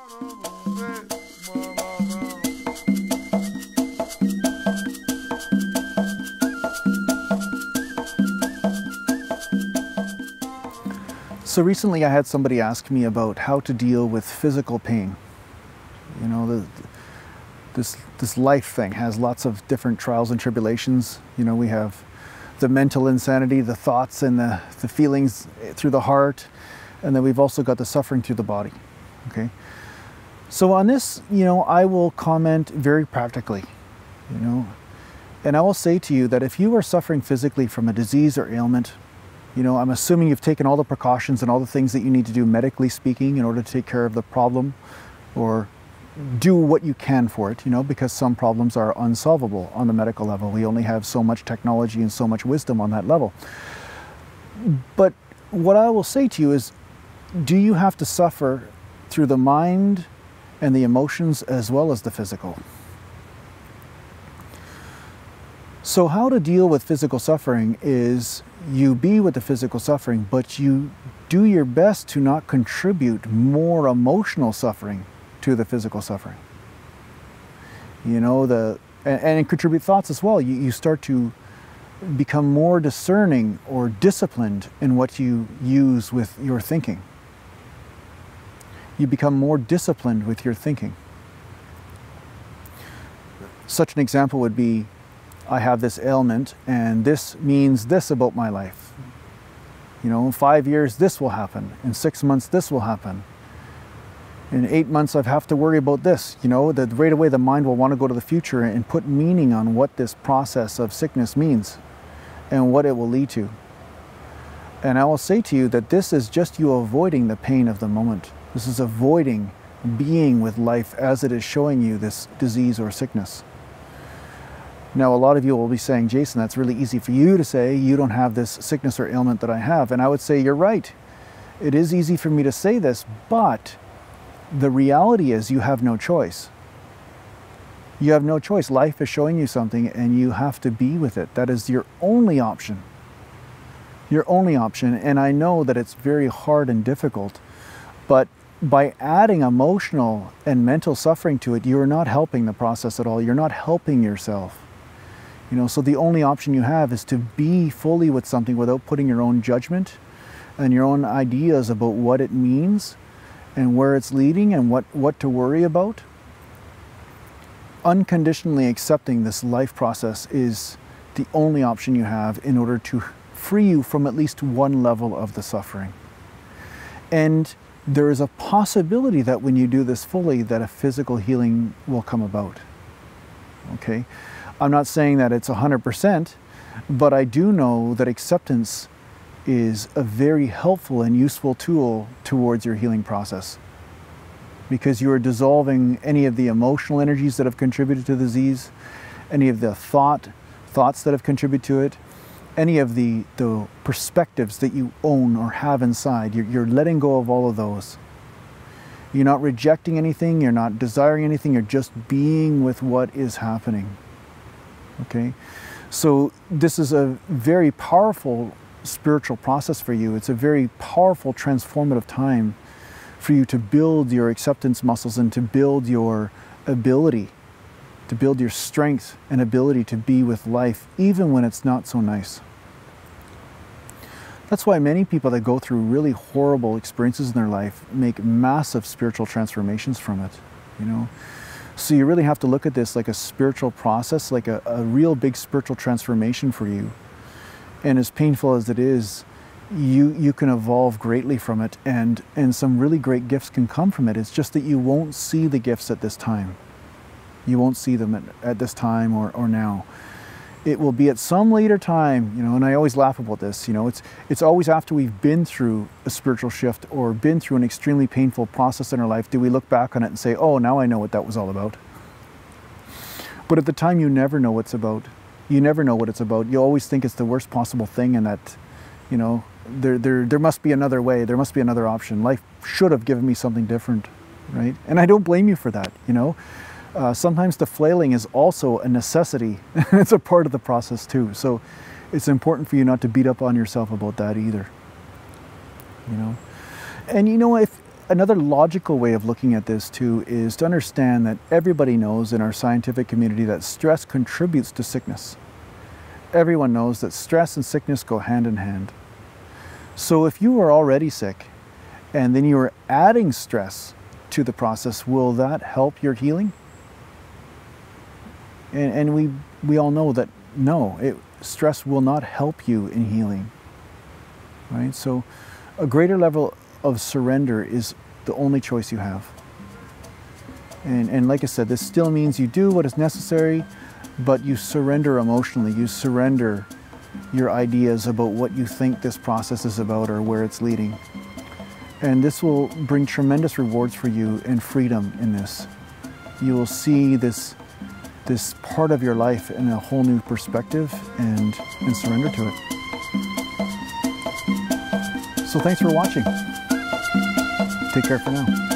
So recently I had somebody ask me about how to deal with physical pain. You know, this life thing has lots of different trials and tribulations. You know, we have the mental insanity, the thoughts and the feelings through the heart, and then we've also got the suffering through the body, okay? So on this, you know, I will comment very practically, you know, and I will say to you that if you are suffering physically from a disease or ailment, you know, I'm assuming you've taken all the precautions and all the things that you need to do medically speaking in order to take care of the problem or do what you can for it, you know, because some problems are unsolvable on the medical level. We only have so much technology and so much wisdom on that level. But what I will say to you is, do you have to suffer through the mind and the emotions as well as the physical? So how to deal with physical suffering is you be with the physical suffering, but you do your best to not contribute more emotional suffering to the physical suffering. You know, and contribute thoughts as well. You start to become more discerning or disciplined in what you use with your thinking. You become more disciplined with your thinking. Such an example would be, I have this ailment and this means this about my life. You know, in 5 years this will happen. In 6 months this will happen. In 8 months I have to worry about this. You know, that right away the mind will want to go to the future and put meaning on what this process of sickness means and what it will lead to. And I will say to you that this is just you avoiding the pain of the moment. This is avoiding being with life as it is showing you this disease or sickness. Now, a lot of you will be saying, Jason, that's really easy for you to say. You don't have this sickness or ailment that I have. And I would say, you're right. It is easy for me to say this, but the reality is you have no choice. You have no choice. Life is showing you something and you have to be with it. That is your only option. Your only option. And I know that it's very hard and difficult, but by adding emotional and mental suffering to it, you're not helping the process at all. You're not helping yourself. You know, so the only option you have is to be fully with something without putting your own judgment and your own ideas about what it means and where it's leading and what to worry about. Unconditionally accepting this life process is the only option you have in order to free you from at least one level of the suffering. And there is a possibility that when you do this fully, that a physical healing will come about. Okay? I'm not saying that it's 100%, but I do know that acceptance is a very helpful and useful tool towards your healing process, because you are dissolving any of the emotional energies that have contributed to the disease, any of the thoughts that have contributed to it, any of the perspectives that you own or have inside. You're letting go of all of those. You're not rejecting anything, you're not desiring anything, you're just being with what is happening. Okay? So this is a very powerful spiritual process for you. It's a very powerful transformative time for you to build your acceptance muscles and to build your ability, to build your strength and ability to be with life, even when it's not so nice. That's why many people that go through really horrible experiences in their life make massive spiritual transformations from it, you know. So you really have to look at this like a spiritual process, like a real big spiritual transformation for you. And as painful as it is, you can evolve greatly from it, and some really great gifts can come from it. It's just that you won't see the gifts at this time. You won't see them at this time or now. It will be at some later time, you know, and I always laugh about this, you know, it's always after we've been through a spiritual shift or been through an extremely painful process in our life do we look back on it and say, oh, now I know what that was all about. But at the time, you never know what it's about. You never know what it's about. You always think it's the worst possible thing and that, you know, there must be another way, there must be another option. Life should have given me something different, right? And I don't blame you for that, you know. Sometimes the flailing is also a necessity. It's a part of the process too. So it's important for you not to beat up on yourself about that either. You know, and you know, if Another logical way of looking at this too is to understand that everybody knows in our scientific community that stress contributes to sickness. Everyone knows that stress and sickness go hand in hand. So if you are already sick and then you are adding stress to the process, will that help your healing? And we all know that no, stress will not help you in healing, right? So a greater level of surrender is the only choice you have. And like I said, this still means you do what is necessary, but you surrender emotionally. You surrender your ideas about what you think this process is about or where it's leading. And this will bring tremendous rewards for you and freedom in this. You will see this part of your life in a whole new perspective and surrender to it. So thanks for watching. Take care for now.